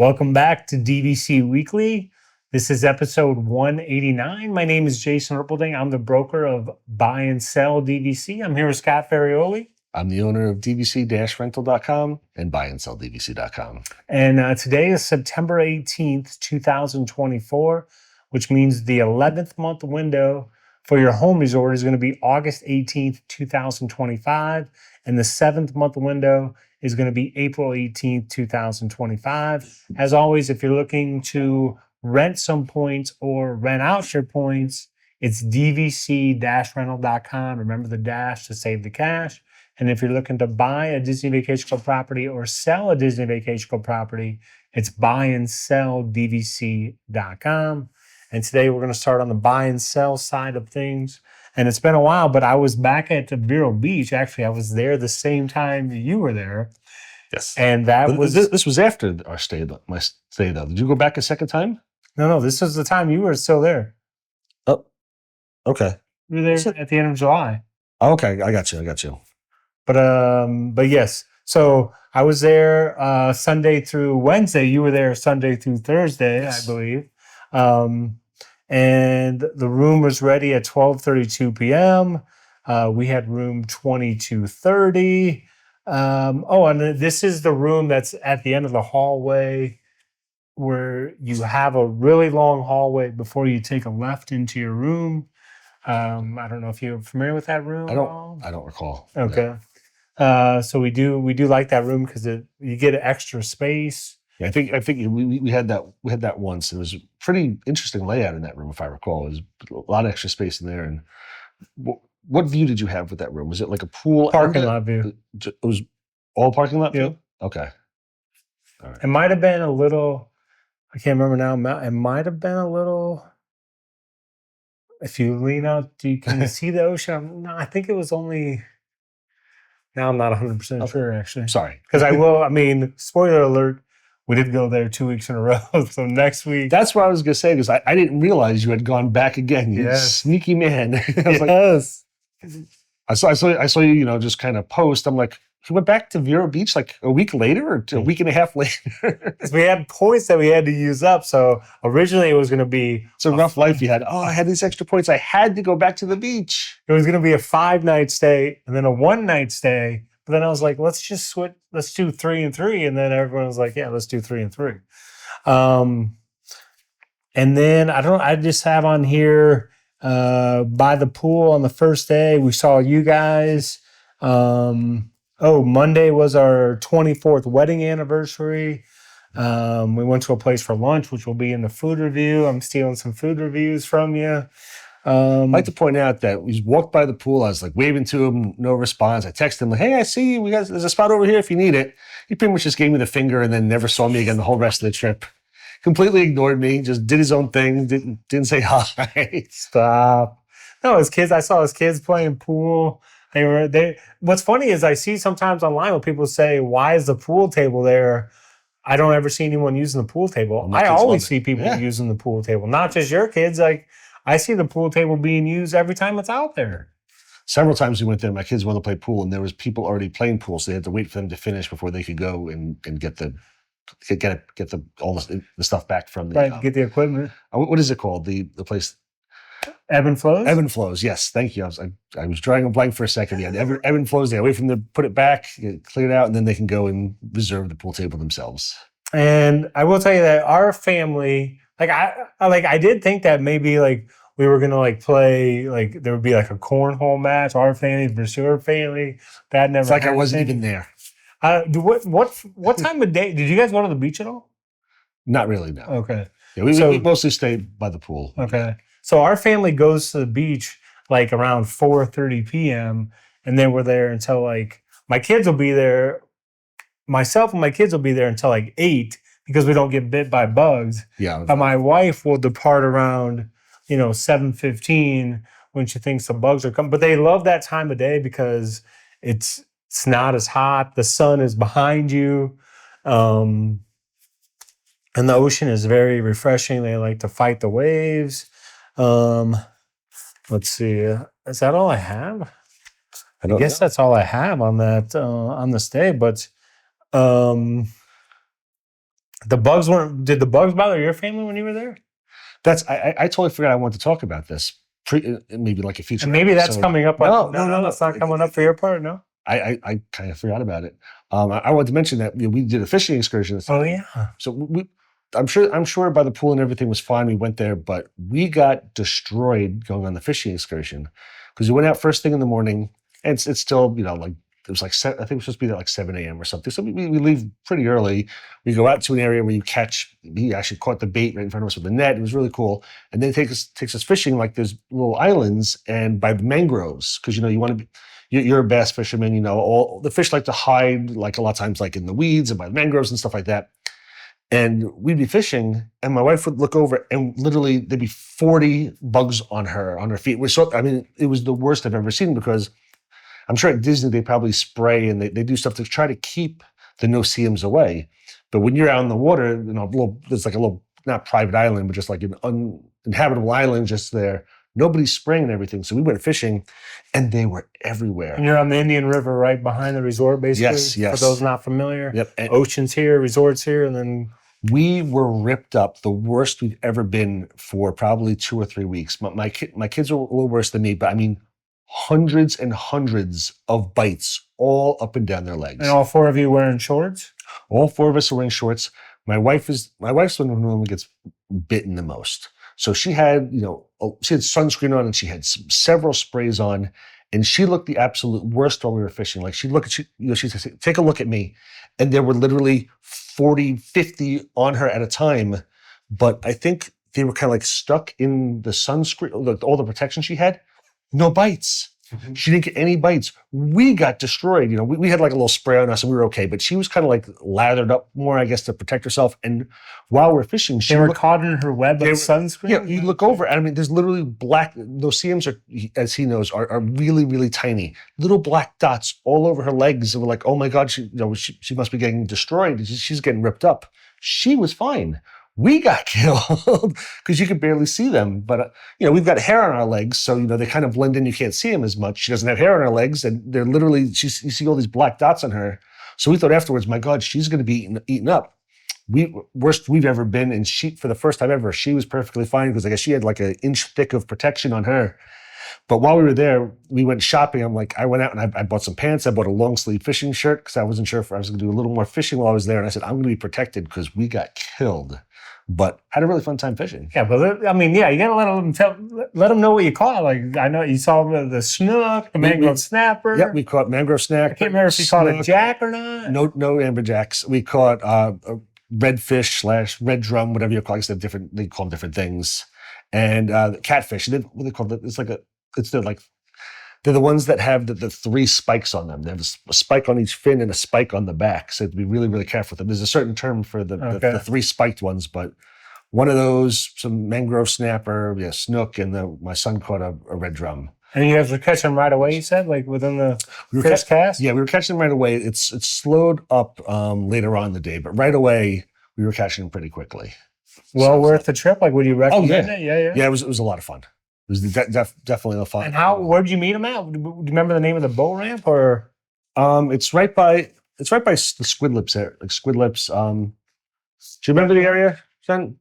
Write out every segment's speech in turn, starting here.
Welcome back to DVC Weekly. This is episode 189. My name is Jason Erpelding. I'm the broker of Buy and Sell DVC. I'm here with Scott Ferrioli. I'm the owner of DVC-Rental.com and BuyandSellDVC.com. And today is September 18th, 2024, which means the 11th month window for your home resort is going to be August 18th, 2025. And the 7th month window is going to be April 18th, 2025. As always, if you're looking to rent some points or rent out your points, it's DVC-Rental.com. Remember the dash to save the cash. And if you're looking to buy a Disney Vacation Club property or sell a Disney Vacation Club property, it's BuyandSellDVC.com. And today we're going to start on the buy and sell side of things. And it's been a while, but I was back at Vero Beach. Actually, I was there the same time you were there. Yes. And that was... This was after our stay, my stay, though. Did you go back a second time? No, this was the time you were still there. Oh, okay. You were there at the end of July. Oh, okay, I got you. But yes, so I was there Sunday through Wednesday. You were there Sunday through Thursday, yes. I believe. And the room was ready at 12:32 p.m. We had room 2230. And this is the room that's at the end of the hallway where you have a really long hallway before you take a left into your room. I don't know if you're familiar with that room. I don't recall. Okay. No. So we do like that room because you get extra space. Yeah, I think we had that once. It was a pretty interesting layout in that room, if I recall. There's a lot of extra space in there. And what view did you have with that room? Was it like a pool? Parking lot view. It was all parking lot view? Yep. Okay. All right. It might have been a little, I can't remember now. It might have been a little, if you lean out, can you see the ocean? No, I think it was only, now I'm not 100% sure, actually. Sorry. Because spoiler alert, we did go there 2 weeks in a row. So next week. That's what I was going to say, because I didn't realize you had gone back again. You sneaky man. Yes. I saw you, just kind of post. I'm like, he went back to Vero Beach like a week later or a week and a half later. We had points that we had to use up. So originally it was going to be. It's a rough life you had. Oh, I had these extra points. I had to go back to the beach. It was going to be a 5-night stay and then a 1-night stay. But then I was like, let's just switch. Let's do 3 and 3. And then everyone was like, yeah, let's do 3 and 3. And then I just have on here by the pool on the first day, we saw you guys. Monday was our 24th wedding anniversary. We went to a place for lunch, which will be in the food review. I'm stealing some food reviews from you. I'd like to point out that we walked by the pool. I was like waving to him, no response. I texted him like, hey, I see you. There's a spot over here if you need it. He pretty much just gave me the finger and then never saw me again the whole rest of the trip. Completely ignored me, just did his own thing, didn't say hi. Stop. No, his kids, I saw his kids playing pool. What's funny is I see sometimes online when people say, why is the pool table there? I don't ever see anyone using the pool table. I always see people using the pool table, not just your kids. Like, I see the pool table being used every time it's out there. Several times we went there, my kids wanted to play pool, and there was people already playing pool, so they had to wait for them to finish before they could go and get all the stuff back from the get the equipment. What is it called? The place. Ebb and Flows? Ebb and Flows, yes. Thank you. I was drawing a blank for a second. Yeah, Ebb and Flows, they wait for them to put it back, get it cleared out, and then they can go and reserve the pool table themselves. And I will tell you that our family, I did think that maybe we were gonna play, there would be a cornhole match, our family versus your family. That never happened. It's I wasn't even there. What time of day? Did you guys go to the beach at all? Not really, no. Okay. Yeah, we mostly stayed by the pool. Okay. So our family goes to the beach around 4:30 p.m. and then we're there until my kids will be there. Myself and my kids will be there until 8 because we don't get bit by bugs. Yeah. But my wife will depart around 7:15 when she thinks the bugs are coming. But they love that time of day because it's not as hot. The sun is behind you. And the ocean is very refreshing. They like to fight the waves. Let's see. Is that all I have? I guess that's all I have on that on the stay. But The bugs weren't. Did the bugs bother your family when you were there? I totally forgot I wanted to talk about this. Maybe like a future. And maybe that's episode. coming up. No, That's not coming up for your part. No. I kind of forgot about it. I wanted to mention that we did a fishing excursion. Oh yeah. So I'm sure by the pool and everything was fine. We went there, but we got destroyed going on the fishing excursion because we went out first thing in the morning, and it's still like it was like I think it was supposed to be there like 7 a.m. or something. So we leave pretty early. We go out to an area where he actually caught the bait right in front of us with the net. It was really cool. And then takes us fishing like there's little islands and by the mangroves because you want to be. You're a bass fisherman, all the fish like to hide like a lot of times like in the weeds and by the mangroves and stuff like that. And we'd be fishing, and my wife would look over, and literally there'd be 40 bugs on her feet. It was the worst I've ever seen because I'm sure at Disney they probably spray and they do stuff to try to keep the no-see-ums away. But when you're out in the water, there's like a little, not private island, but just like an uninhabitable island just there. Nobody's spraying and everything. So we went fishing, and they were everywhere. And you're on the Indian River right behind the resort, basically? Yes. For those not familiar. Yep. And Oceans here, resorts here, and then... We were ripped up, the worst we've ever been for probably 2 or 3 weeks. My kids were a little worse than me, but I mean, hundreds and hundreds of bites all up and down their legs. And all 4 of you wearing shorts? All 4 of us are wearing shorts. My wife's the one who normally gets bitten the most. So she had sunscreen on and she had several sprays on, and she looked the absolute worst while we were fishing. Like she'd said, take a look at me. And there were literally 40, 50 on her at a time. But I think they were kind of like stuck in the sunscreen, all the protection she had. No bites. Mm-hmm. She didn't get any bites. We got destroyed. We had like a little spray on us and we were okay. But she was kind of like lathered up more, I guess, to protect herself. And while we're fishing, they were caught in her web of sunscreen? Yeah, you look over. And I mean, there's literally black, those CMs are, as he knows, are really, really tiny. Little black dots all over her legs. And we're like, oh my God, she must be getting destroyed. She's getting ripped up. She was fine. We got killed because you could barely see them. But, we've got hair on our legs. So, they kind of blend in. You can't see them as much. She doesn't have hair on her legs. And they're literally, you see all these black dots on her. So we thought afterwards, my God, she's going to be eaten up. Worst we've ever been. And for the first time ever, she was perfectly fine because I guess she had like an inch thick of protection on her. But while we were there, we went shopping. I went out and I bought some pants. I bought a long sleeve fishing shirt because I wasn't sure if I was going to do a little more fishing while I was there. And I said, I'm going to be protected because we got killed. But had a really fun time fishing. Yeah, but I mean, you gotta let them know what you caught. Like I know you saw the snook, the mangrove snapper. Yeah, we caught mangrove snapper. I can't remember if you caught a jack or not. No amberjacks. We caught a redfish / red drum, whatever you call it. They call them different things. And catfish. What do they call it? They're the ones that have the 3 spikes on them. They have a spike on each fin and a spike on the back. So you have to be really, really careful with them. There's a certain term for the 3 spiked ones, but one of those, some mangrove snapper, snook, and my son caught a red drum. And you guys were catching them right away, you said? Like within the first cast? Yeah, we were catching them right away. It's slowed up later on in the day, but right away, we were catching them pretty quickly. Well worth the trip? Like, would you recommend it? Yeah. Yeah, it was a lot of fun. It was definitely a lot of fun. And where'd you meet him at? Do you remember the name of the boat ramp or? It's right by the Squid Lips there. Like Squid Lips. Do you remember the area, Jen?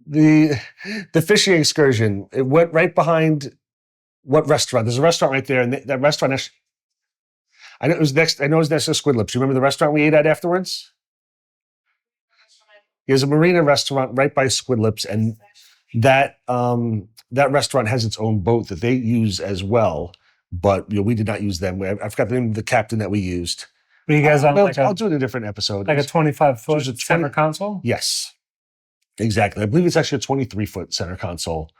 The fishing excursion. It went right behind what restaurant? There's a restaurant right there, and that restaurant. I know it was next to Squid Lips. You remember the restaurant we ate at afterwards? There's a marina restaurant right by Squid Lips, and that restaurant has its own boat that they use as well. But we did not use them. I forgot the name of the captain that we used. Were you guys on I'll do it in a different episode. Like a 25-foot center console? Yes, exactly. I believe it's actually a 23-foot center console.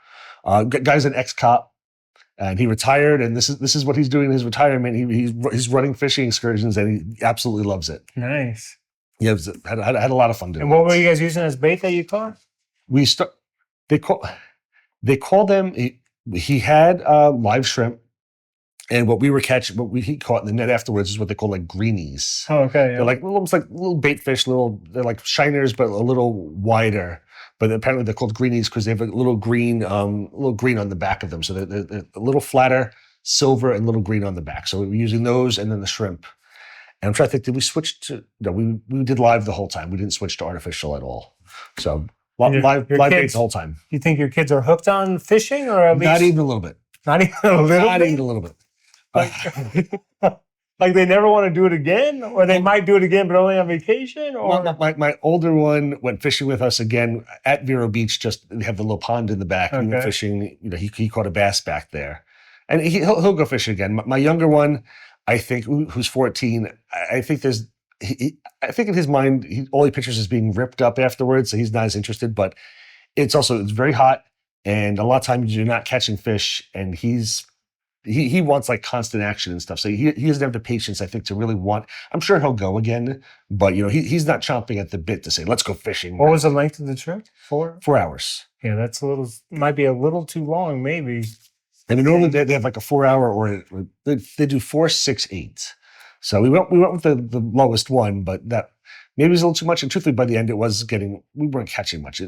Guy's an ex-cop, and he retired, and this is what he's doing in his retirement. He's running fishing excursions, and he absolutely loves it. Nice. Yeah, had a lot of fun doing it. And what were you guys using as bait that you caught? They call them. He had live shrimp, and what he caught in the net afterwards is what they call like greenies. Oh, okay. Yeah. They're like almost like little bait fish. They're like shiners, but a little wider. But apparently they're called greenies because they have a little green on the back of them. So they're a little flatter, silver, and little green on the back. So we're using those and then the shrimp. And I'm trying to think, did we switch to, no, we did live the whole time. We didn't switch to artificial at all. So live bait kids, the whole time. You think your kids are hooked on fishing, or at least Not even a little bit. Not even a little Not bit? even a little bit. Like they never want to do it again, or they might do it again but only on vacation? Or my older one went fishing with us again at Vero Beach. Just we have the little pond in the back. Okay. We went fishing. He caught a bass back there, and he'll go fishing again. My younger one, I think, who's 14, I think I think in his mind, all he pictures is being ripped up afterwards, so he's not as interested. But it's very hot, and a lot of times you're not catching fish, and he wants like constant action and stuff. So he doesn't have the patience, I think, to really want. I'm sure he'll go again, but he's not chomping at the bit to say, let's go fishing. What was the length of the trip? 4 hours. Yeah, that's might be a little too long, maybe. And normally they have like a 4 hour, or they do 4, 6, 8. So we went with the lowest one, but that maybe was a little too much. And truthfully, by the end, we weren't catching much.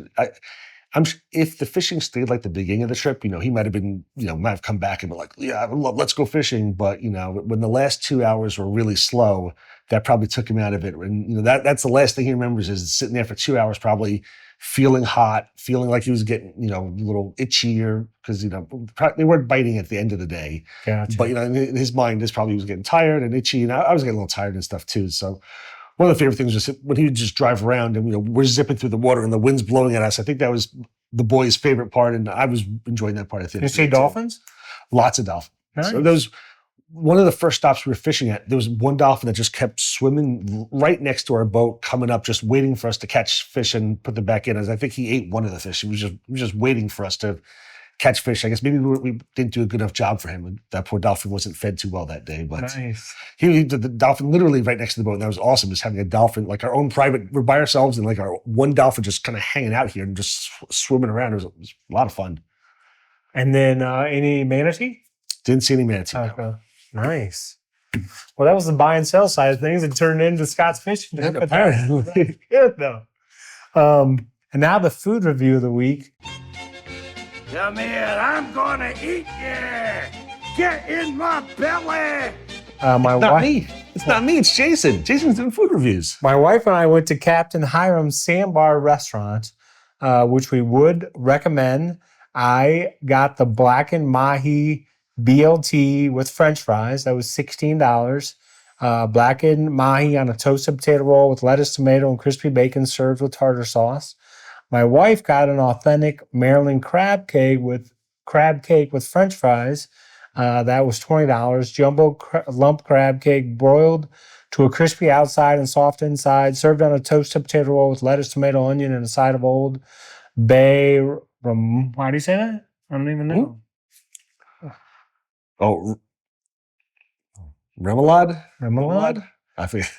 If the fishing stayed like the beginning of the trip, he might have come back and been like, yeah, let's go fishing. But, when the last 2 hours were really slow, that probably took him out of it. And, that's the last thing he remembers is sitting there for 2 hours, probably feeling hot, feeling like he was getting, a little itchier because, they weren't biting at the end of the day. Gotcha. But, in his mind, he was getting tired and itchy. And I was getting a little tired and stuff too. So one of the favorite things was when he would just drive around and, we're zipping through the water and the wind's blowing at us. I think that was the boys' favorite part. And I was enjoying that part of things. Did you see dolphins? Lots of dolphins. Nice. So there was one of the first stops we were fishing at. There was one dolphin that just kept swimming right next to our boat, coming up, just waiting for us to catch fish and put them back in. As I think he ate one of the fish. He was just waiting for us to catch fish. I guess maybe we didn't do a good enough job for him. That poor dolphin wasn't fed too well that day. But nice. He did the dolphin literally right next to the boat, and that was awesome. Just having a dolphin, like our own private. We're by ourselves, and like our one dolphin just kind of hanging out here and just swimming around. It was a lot of fun. And then any manatee? Didn't see any manatee. Okay. Nice. Well, that was the buy and sell side of things. It turned into Scott's fishing. Yeah, apparently. Good though. And now the food review of the week. Come here, I'm gonna eat you! Get in my belly! Not me. It's not me, it's Jason. Jason's doing food reviews. My wife and I went to Captain Hiram's Sandbar restaurant, which we would recommend. I got the blackened mahi BLT with French fries. That was $16. Blackened mahi on a toasted potato roll with lettuce, tomato, and crispy bacon served with tartar sauce. My wife got an authentic Maryland crab cake with French fries. That was $20. Jumbo lump crab cake broiled to a crispy outside and soft inside, served on a toasted potato roll with lettuce, tomato, onion, and a side of Old Bay. How do you say that? I don't even know. Oh, remoulade? Remoulade? I forget.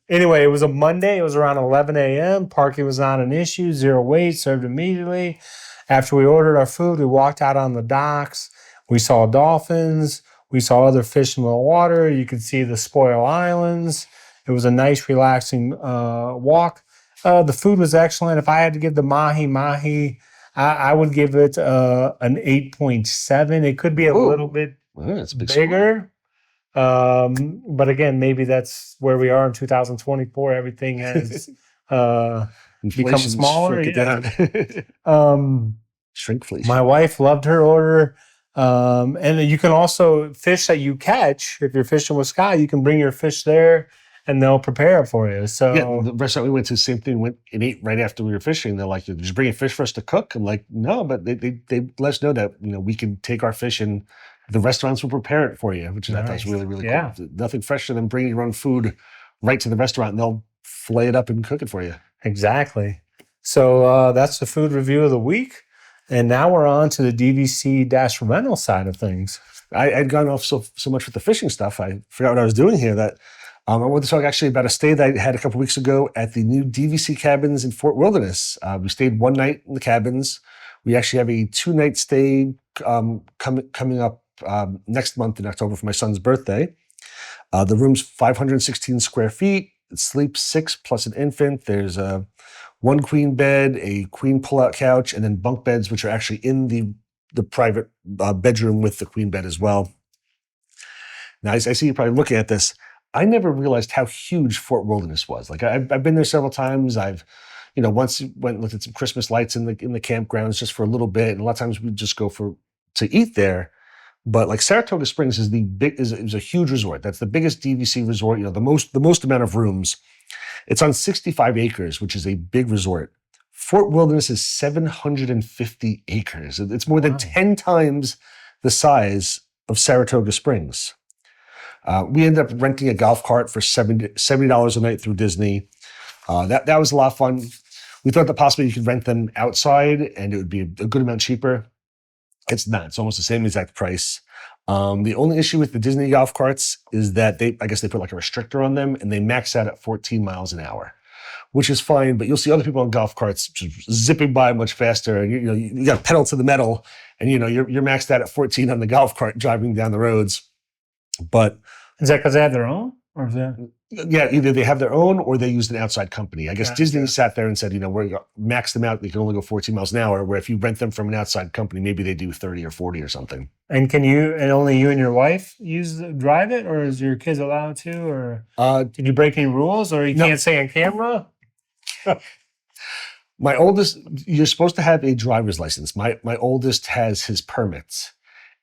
Anyway, it was a Monday. It was around 11 a.m. Parking was not an issue. 0 wait, served immediately. After we ordered our food, we walked out on the docks. We saw dolphins. We saw other fish in the water. You could see the Spoil Islands. It was a nice, relaxing walk. The food was excellent. If I had to give the mahi, I would give it an 8.7. It could be a little bit bigger. But again, maybe that's where we are in 2024. Everything has become smaller. Shrinkflation. My wife loved her order. And you can also fish that you catch. If you're fishing with Scott, you can bring your fish there and they'll prepare it for you. So yeah, the restaurant we went to, same thing. Went and ate right after we were fishing. They're like, "Did you bring a fish for us to cook?" I'm like, "No," but they let us know that we can take our fish and the restaurants will prepare it for you, which I thought was really, really cool. Nothing fresher than bringing your own food right to the restaurant and they'll fillet it up and cook it for you. Exactly. So that's the food review of the week. And now we're on to the DVC-Rental side of things. I'd gone off so much with the fishing stuff. I forgot what I was doing here. That I wanted to talk actually about a stay that I had a couple weeks ago at the new DVC cabins in Fort Wilderness. We stayed one night in the cabins. We actually have a 2-night stay coming up next month in October for my son's birthday. The room's 516 square feet. It sleeps 6 plus an infant. There's one queen bed, a queen pull-out couch, and then bunk beds, which are actually in the private bedroom with the queen bed as well. Now, I see you probably looking at this. I never realized how huge Fort Wilderness was. Like I've been there several times. I've, once went and looked at some Christmas lights in the campgrounds just for a little bit, and a lot of times we just go to eat there. But like Saratoga Springs is is a huge resort. That's the biggest DVC resort. The most amount of rooms. It's on 65 acres, which is a big resort. Fort Wilderness is 750 acres. It's more than 10 times the size of Saratoga Springs. We ended up renting a golf cart for $70 a night through Disney. That was a lot of fun. We thought that possibly you could rent them outside and it would be a good amount cheaper. It's not. It's almost the same exact price. The only issue with the Disney golf carts is that I guess they put like a restrictor on them and they max out at 14 miles an hour, which is fine. But you'll see other people on golf carts just zipping by much faster, and you got pedal to the metal, and you're maxed out at 14 on the golf cart driving down the roads. But is that because they have their own, or is that? Yeah, either they have their own or they used an outside company. I guess Disney sat there and said, we're going to max them out. They can only go 14 miles an hour, where if you rent them from an outside company, maybe they do 30 or 40 or something. And only you and your wife drive it, or is your kids allowed to, or did you break any rules, or you can't say on camera? My oldest, you're supposed to have a driver's license. My oldest has his permits.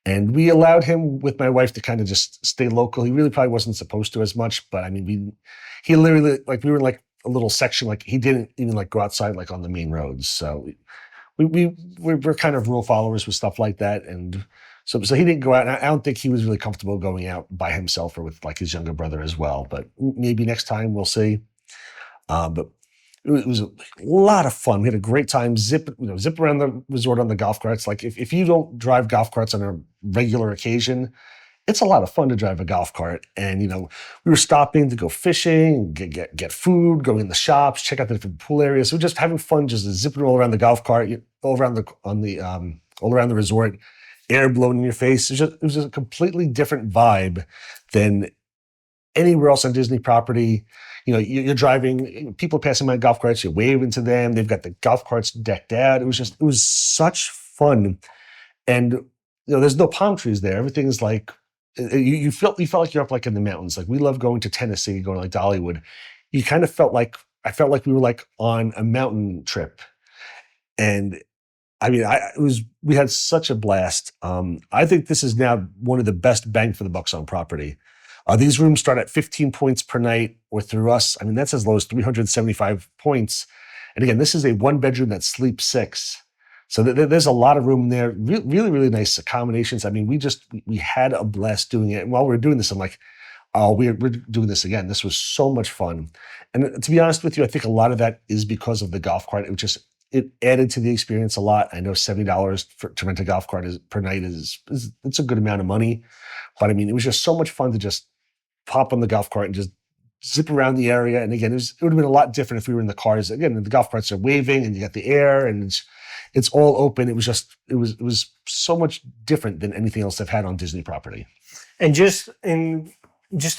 And we allowed him with my wife to kind of just stay local. He really probably wasn't supposed to as much, but I mean, he literally, like, we were in like a little section, like he didn't even like go outside like on the main roads. So we're kind of rule followers with stuff like that. And so he didn't go out. And I don't think he was really comfortable going out by himself or with like his younger brother as well. But maybe next time we'll see. But it was a lot of fun. We had a great time. Zip around the resort on the golf carts. Like if you don't drive golf carts on a regular occasion, it's a lot of fun to drive a golf cart. And we were stopping to go fishing, get food, go in the shops, check out the different pool areas. So we're just having fun, just zipping all around the golf cart, all around the resort, air blowing in your face. It was just a completely different vibe than anywhere else on Disney property. You're driving, people passing by golf carts, you're waving to them. They've got the golf carts decked out. It was such fun. And, there's no palm trees there. Everything's like, you felt like you're up like in the mountains. Like we love going to Tennessee, going like to Hollywood. You kind of I felt like we were like on a mountain trip. And I mean, we had such a blast. I think this is now one of the best bang for the bucks on property. These rooms start at 15 points per night, or through us, I mean, that's as low as 375 points. And again, this is a one bedroom that sleeps 6. So there's a lot of room there. Really, really nice accommodations. I mean, we had a blast doing it. And while we were doing this, I'm like, oh, we're doing this again. This was so much fun. And to be honest with you, I think a lot of that is because of the golf cart. It added to the experience a lot. I know $70 to rent a golf cart per night it's a good amount of money. But I mean, it was just so much fun to just pop on the golf cart and just zip around the area. And again, it would have been a lot different if we were in the cars. Again, the golf carts are waving and you got the air and it's all open. It was so much different than anything else I've had on Disney property. And just to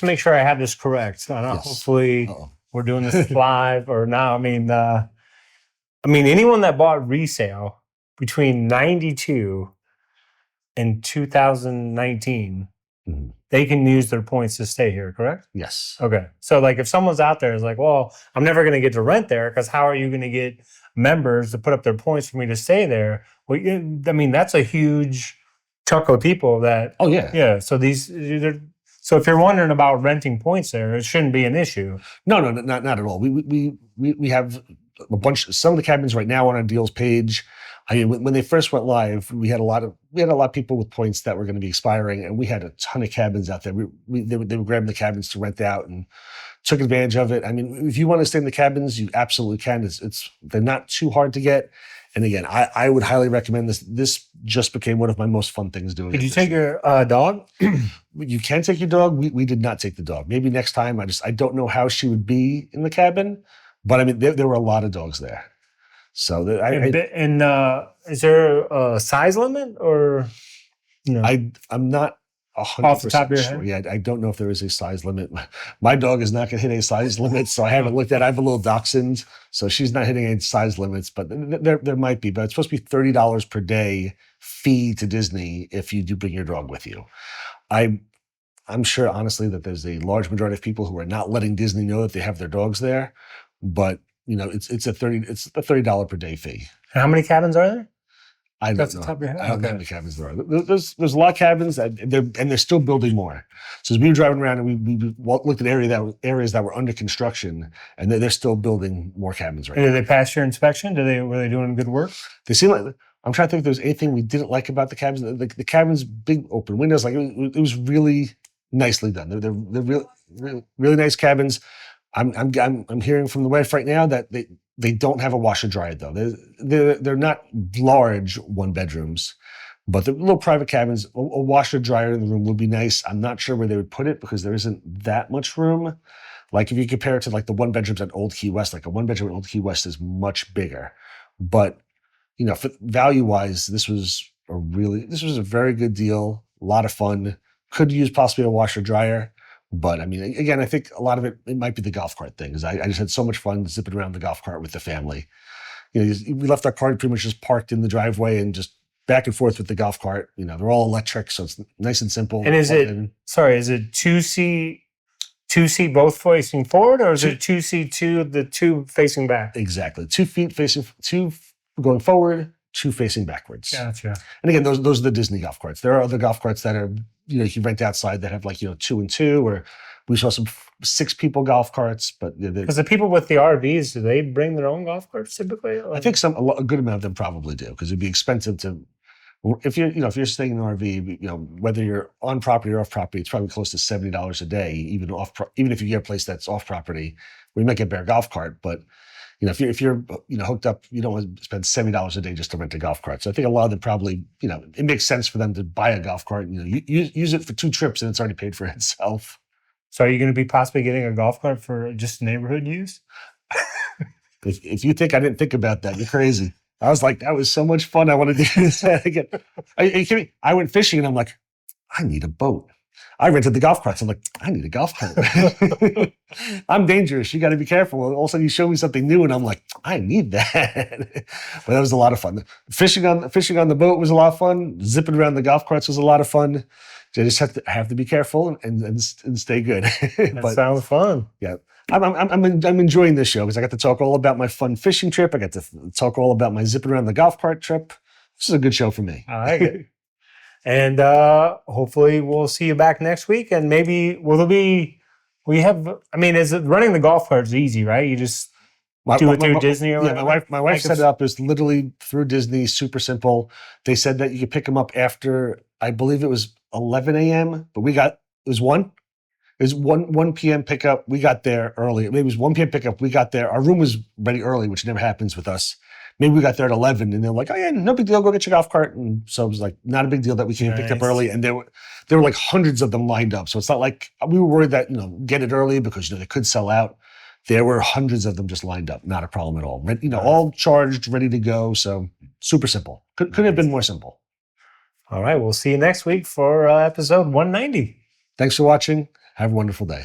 make sure I have this correct, hopefully we're doing this live or now. I mean, anyone that bought resale between 92 and 2019, they can use their points to stay here, correct? Yes. Okay. So like if someone's out there is like, well, I'm never going to get to rent there because how are you going to get members to put up their points for me to stay there? Well, I mean, that's a huge chunk of people that. Oh, yeah. Yeah. So so if you're wondering about renting points there, it shouldn't be an issue. No, not at all. We have some of the cabins right now on our deals page. I mean, when they first went live, we had a lot of people with points that were going to be expiring, and we had a ton of cabins out there. They were grabbing the cabins to rent out and took advantage of it. I mean, if you want to stay in the cabins, you absolutely can. They're not too hard to get. And again, I would highly recommend this. This just became one of my most fun things doing. Did you take your dog? You can take your dog. We did not take the dog. Maybe next time. I don't know how she would be in the cabin, but I mean, there were a lot of dogs there. So is there a size limit or? I'm not 100% sure. Yeah, I don't know if there is a size limit. My dog is not going to hit a size limit, so I haven't looked at it. I have a little dachshund, so she's not hitting any size limits, but there might be. But it's supposed to be $30 per day fee to Disney if you do bring your dog with you. I'm I'm sure, honestly, that there's a large majority of people who are not letting Disney know that they have their dogs there. But it's a $30 per day fee. And how many cabins are there? I That's don't the know. top of your head? I don't know Okay. how many cabins there are. There's a lot of cabins, and they're still building more. So as we were driving around, and we looked at areas that were under construction, and they're still building more cabins right And now. did they pass your inspection? Were they doing good work? They seem like. I'm trying to think if there's anything we didn't like about the cabins. The cabins, big open windows, like it was really nicely done. They're really nice cabins. I'm hearing from the wife right now that they don't have a washer dryer though. They're not large one bedrooms, but they're little private cabins. A washer dryer in the room would be nice. I'm not sure where they would put it because there isn't that much room. Like if you compare it to like the one bedrooms at Old Key West, like a one bedroom at Old Key West is much bigger. But value wise, this was a very good deal. A lot of fun. Could use possibly a washer dryer. But I mean, again, I think a lot of it might be the golf cart thing. Because I just had so much fun zipping around the golf cart with the family. We left our car pretty much just parked in the driveway and just back and forth with the golf cart. They're all electric, so it's nice and simple. And is it two seat both facing forward, or is it 2C2, the two facing back? Exactly. 2 feet facing, 2 going forward, 2 facing backwards. Gotcha. And again, those are the Disney golf carts. There are other golf carts that are, you can rent outside that have like, 2 and 2, or we saw some 6 people golf carts, but Because the people with the RVs, do they bring their own golf carts typically? I think a good amount of them probably do, because it'd be expensive to, if you're staying in an RV, whether you're on property or off property, it's probably close to $70 a day, even if you get a place that's off property, where you might get a better golf cart, but if you're hooked up, you don't want to spend $70 a day just to rent a golf cart. So I think a lot of them probably, it makes sense for them to buy a golf cart, use it for 2 trips and it's already paid for itself. So are you going to be possibly getting a golf cart for just neighborhood use? If you think I didn't think about that, you're crazy. I was like, that was so much fun. I want to do this again. Are you kidding me? I went fishing and I'm like, I need a boat. I rented the golf carts. I'm like, I need a golf cart. I'm dangerous. You got to be careful. All of a sudden you show me something new and I'm like, I need that. But that was a lot of fun. Fishing on the boat was a lot of fun. Zipping around the golf carts was a lot of fun. So I just have to be careful and stay good. That sounds fun. Yeah. I'm enjoying this show because I got to talk all about my fun fishing trip. I got to talk all about my zipping around the golf cart trip. This is a good show for me. I like it. And hopefully we'll see you back next week. And maybe running the golf cart is easy, right? You just do it through Disney or whatever? Yeah, my wife set it up. It's literally through Disney, super simple. They said that you could pick them up after, I believe it was 11 a.m., but it was 1. It was 1 p.m. pickup. We got there early. Maybe it was 1 p.m. pickup. We got there. Our room was ready early, which never happens with us. Maybe we got there at 11 and they're like, oh yeah, no big deal. Go get your golf cart. And so it was like, not a big deal that we came picked up early. And there were like hundreds of them lined up. So it's not like we were worried that, get it early because, they could sell out. There were hundreds of them just lined up. Not a problem at all. All charged, ready to go. So super simple. Couldn't have been more simple. All right. We'll see you next week for episode 190. Thanks for watching. Have a wonderful day.